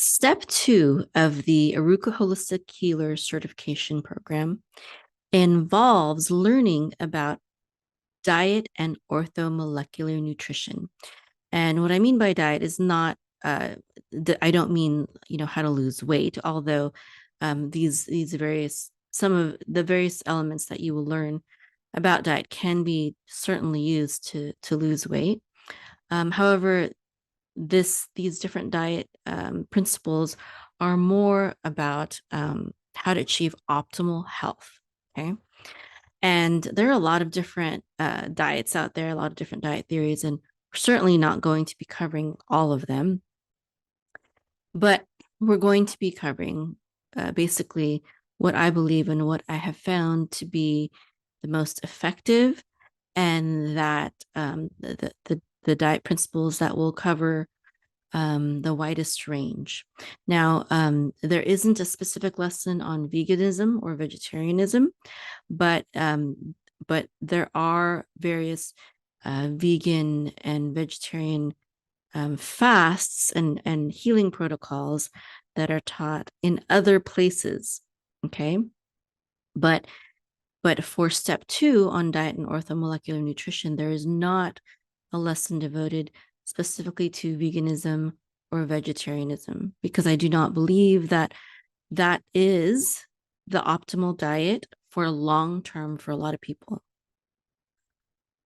Step 2 of the Arukah Holistic Healer Certification Program involves learning about diet and orthomolecular nutrition. And what I mean by diet is not, I don't mean, how to lose weight, although some of the various elements that you will learn about diet can be certainly used to lose weight. However, these different diet principles are more about how to achieve optimal health. Okay. And there are a lot of different diets out there, a lot of different diet theories, and we're certainly not going to be covering all of them. But we're going to be covering basically what I believe and what I have found to be the most effective, and that the diet principles that will cover the widest range. Now, there isn't a specific lesson on veganism or vegetarianism, but there are various vegan and vegetarian fasts and healing protocols that are taught in other places. Okay, but for step 2 on diet and orthomolecular nutrition, there is not a lesson devoted specifically to veganism or vegetarianism, because I do not believe that is the optimal diet for long term for a lot of people.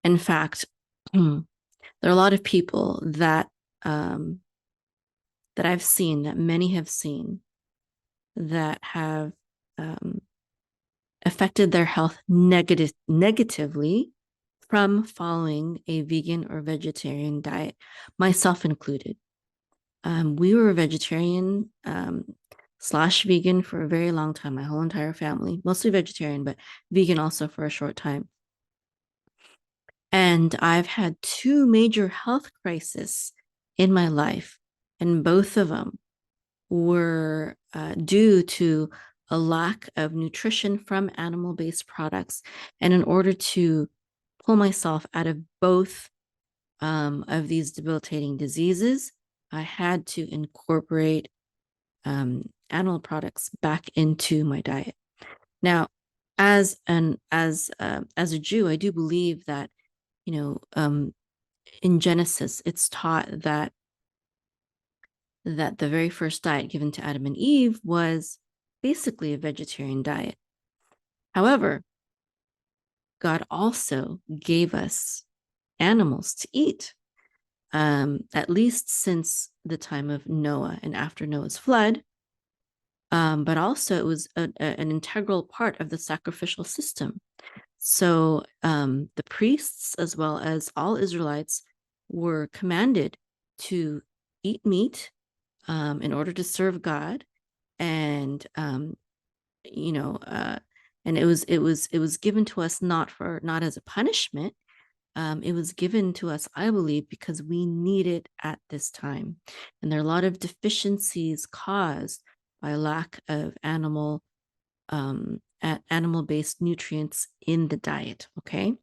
In fact, there are a lot of people that I've seen, that many have seen, that have affected their health negatively from following a vegan or vegetarian diet, myself included. We were vegetarian slash vegan for a very long time, my whole entire family, mostly vegetarian, but vegan also for a short time. And I've had 2 major health crises in my life, and both of them were due to a lack of nutrition from animal-based products. And in order to pull myself out of both of these debilitating diseases, I had to incorporate animal products back into my diet. Now, as a Jew, I do believe that, in Genesis, it's taught that the very first diet given to Adam and Eve was basically a vegetarian diet. However, God also gave us animals to eat, at least since the time of Noah and after Noah's flood. But also it was an integral part of the sacrificial system. So the priests, as well as all Israelites, were commanded to eat meat in order to serve God, and and it was given to us not as a punishment. It was given to us, I believe, because we need it at this time, and there are a lot of deficiencies caused by lack of animal-based nutrients in the diet. Okay.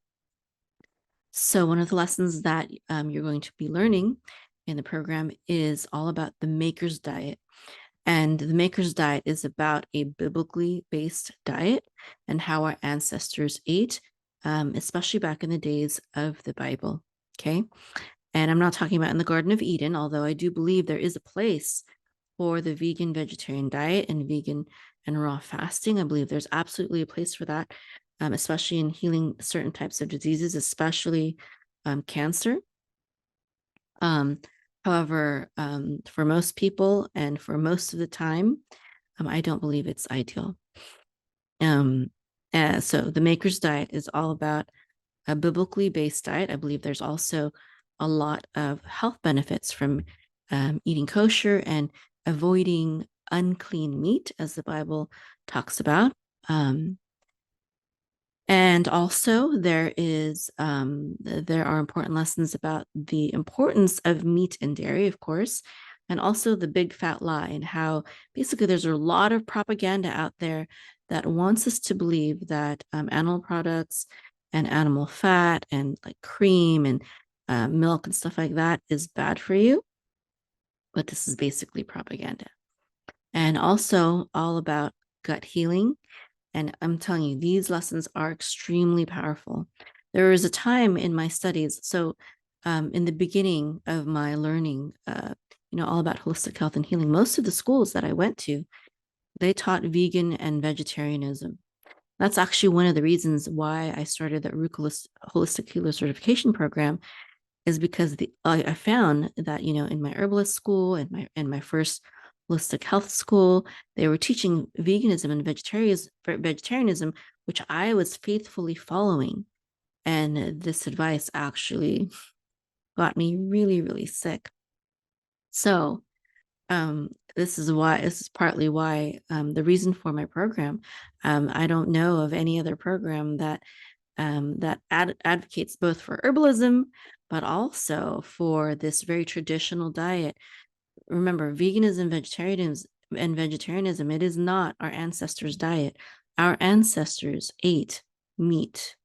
So one of the lessons that you're going to be learning in the program is all about the Maker's Diet. And the Maker's Diet is about a biblically based diet and how our ancestors ate, especially back in the days of the Bible. Okay. And I'm not talking about in the Garden of Eden, although I do believe there is a place for the vegan vegetarian diet and vegan and raw fasting. I believe there's absolutely a place for that, especially in healing certain types of diseases, especially cancer. However, for most people and for most of the time, I don't believe it's ideal. So the Maker's Diet is all about a biblically based diet. I believe there's also a lot of health benefits from eating kosher and avoiding unclean meat, as the Bible talks about. And also there are important lessons about the importance of meat and dairy, of course, and also the big fat lie, and how basically there's a lot of propaganda out there that wants us to believe that animal products and animal fat and like cream and milk and stuff like that is bad for you. But this is basically propaganda. and also all about gut healing. And I'm telling you, these lessons are extremely powerful. There was a time in my studies, so in the beginning of my learning, all about holistic health and healing, most of the schools that I went to, they taught vegan and vegetarianism. That's actually one of the reasons why I started the Arukah Holistic Healer Certification Program, is because I found that in my herbalist school and my first holistic health school, they were teaching veganism and vegetarianism, which I was faithfully following. And this advice actually got me really, really sick. So this is partly why, the reason for my program. I don't know of any other program that advocates both for herbalism, but also for this very traditional diet. Remember, veganism, vegetarianism, it is not our ancestors' diet. Our ancestors ate meat.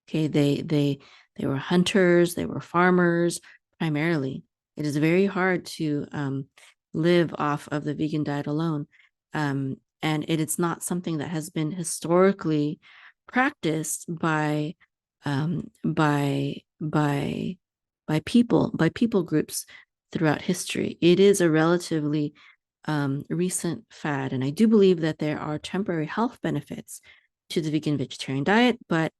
Okay, they were hunters, they were farmers primarily. It is very hard to live off of the vegan diet alone, and it is not something that has been historically practiced um, by by by people groups throughout history. It is a relatively recent fad, and I do believe that there are temporary health benefits to the vegan vegetarian diet, but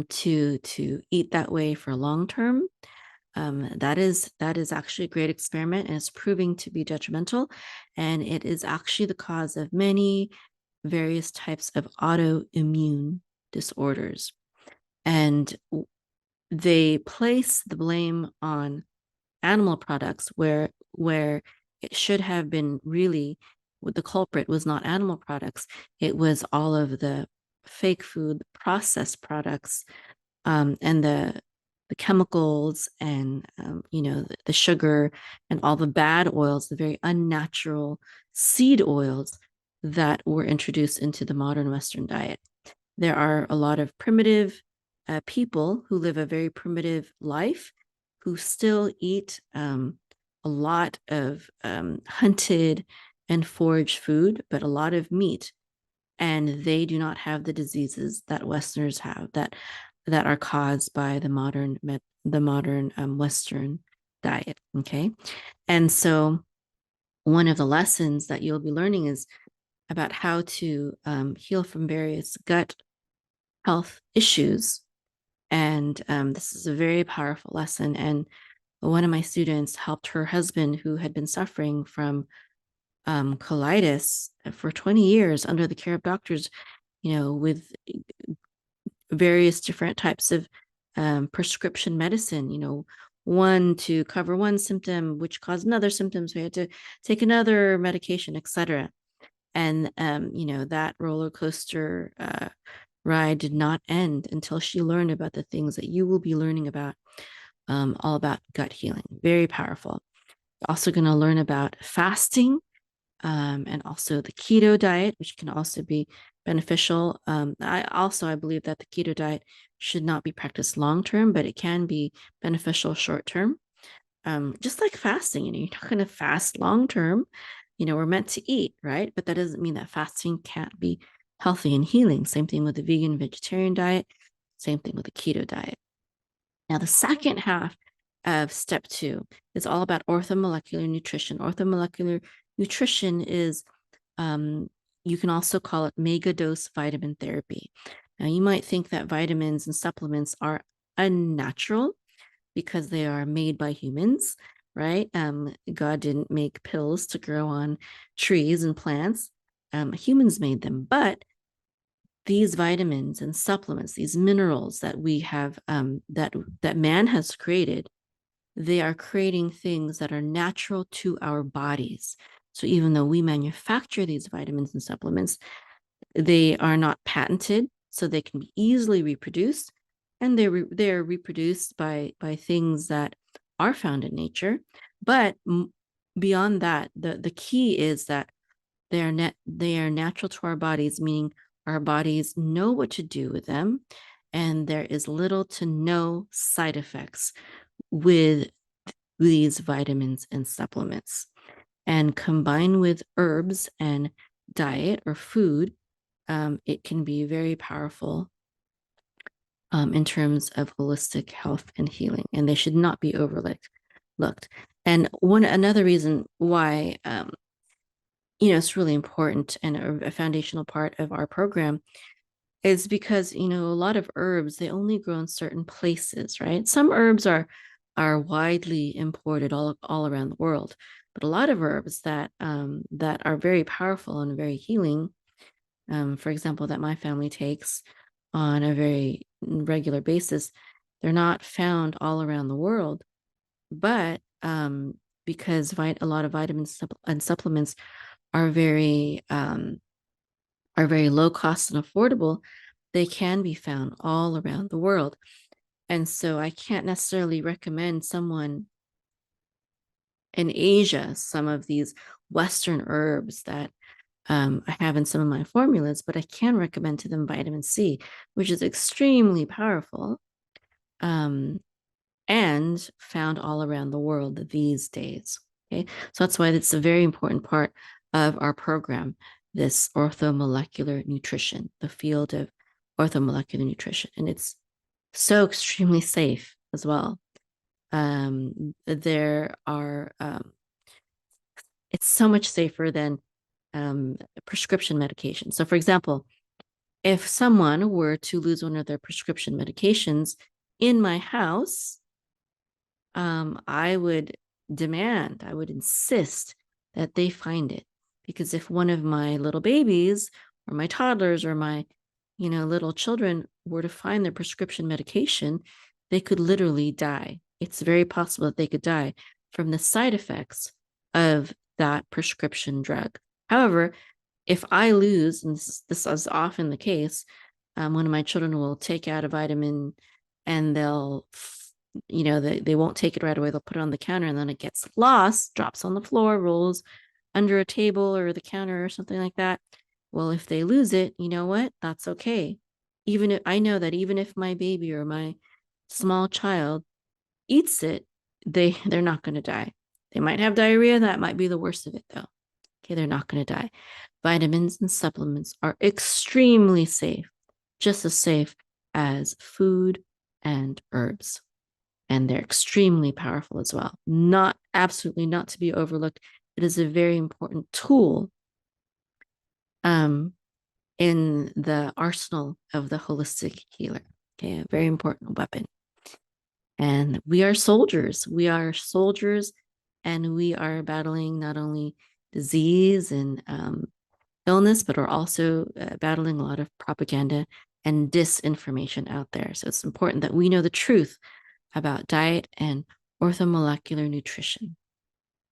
to eat that way for long term, that is actually a great experiment, and it's proving to be detrimental, and it is actually the cause of many various types of autoimmune disorders. And they place the blame on animal products where it should have been really, the culprit was not animal products, it was all of the fake food, processed products, and the chemicals, and the sugar, and all the bad oils, the very unnatural seed oils that were introduced into the modern Western diet. There are a lot of primitive people who live a very primitive life, who still eat a lot of hunted and foraged food, but a lot of meat, and they do not have the diseases that Westerners have, that are caused by the modern Western diet. Okay, and so one of the lessons that you'll be learning is about how to heal from various gut health issues. And this is a very powerful lesson. And one of my students helped her husband, who had been suffering from colitis for 20 years under the care of doctors, with various different types of prescription medicine, one to cover one symptom, which caused another symptom. So we had to take another medication, etc. And, that roller coaster ride did not end until she learned about the things that you will be learning about, all about gut healing. Very powerful. Also going to learn about fasting, and also the keto diet, which can also be beneficial. I believe that the keto diet should not be practiced long term, but it can be beneficial short term. Just like fasting, you're not going to fast long term. We're meant to eat, right? But that doesn't mean that fasting can't be healthy and healing. Same thing with the vegan vegetarian diet. Same thing with the keto diet. Now, the second half of step 2 is all about orthomolecular nutrition. Orthomolecular nutrition is, you can also call it mega dose vitamin therapy. Now, you might think that vitamins and supplements are unnatural because they are made by humans, right? God didn't make pills to grow on trees and plants. Humans made them, but these vitamins and supplements, these minerals that we have, that man has created, they are creating things that are natural to our bodies. So even though we manufacture these vitamins and supplements, they are not patented, so they can be easily reproduced, and they're reproduced by things that are found in nature. But beyond that, the key is that they are natural to our bodies, meaning our bodies know what to do with them, and there is little to no side effects with these vitamins and supplements. and combined with herbs and diet or food, it can be very powerful in terms of holistic health and healing, and they should not be overlooked. And another reason why it's really important and a foundational part of our program is because a lot of herbs, they only grow in certain places, right? Some herbs are widely imported all around the world, but a lot of herbs that are very powerful and very healing, for example, that my family takes on a very regular basis, they're not found all around the world, but because a lot of vitamins and supplements are very low cost and affordable, they can be found all around the world. And so I can't necessarily recommend someone in Asia some of these Western herbs that I have in some of my formulas, but I can recommend to them vitamin C, which is extremely powerful and found all around the world these days. Okay, so that's why it's a very important part of our program, this orthomolecular nutrition, the field of orthomolecular nutrition. And it's so extremely safe as well. There are, it's so much safer than prescription medication. So, for example, if someone were to lose one of their prescription medications in my house, I would insist that they find it. Because if one of my little babies or my toddlers or my, little children were to find their prescription medication, they could literally die. It's very possible that they could die from the side effects of that prescription drug. However, if I lose, and this is often the case, one of my children will take out a vitamin and they'll they won't take it right away. They'll put it on the counter and then it gets lost, drops on the floor, rolls under a table or the counter or something like that. Well, if they lose it, you know what? That's okay. Even if I know that even if my baby or my small child eats it, they're not going to die. They might have diarrhea. That might be the worst of it, though. Okay, they're not going to die. Vitamins and supplements are extremely safe, just as safe as food and herbs. And they're extremely powerful as well. Absolutely not to be overlooked. It is a very important tool in the arsenal of the holistic healer. Okay, a very important weapon. And we are soldiers. We are soldiers, and we are battling not only disease and illness, but are also battling a lot of propaganda and disinformation out there. So it's important that we know the truth about diet and orthomolecular nutrition.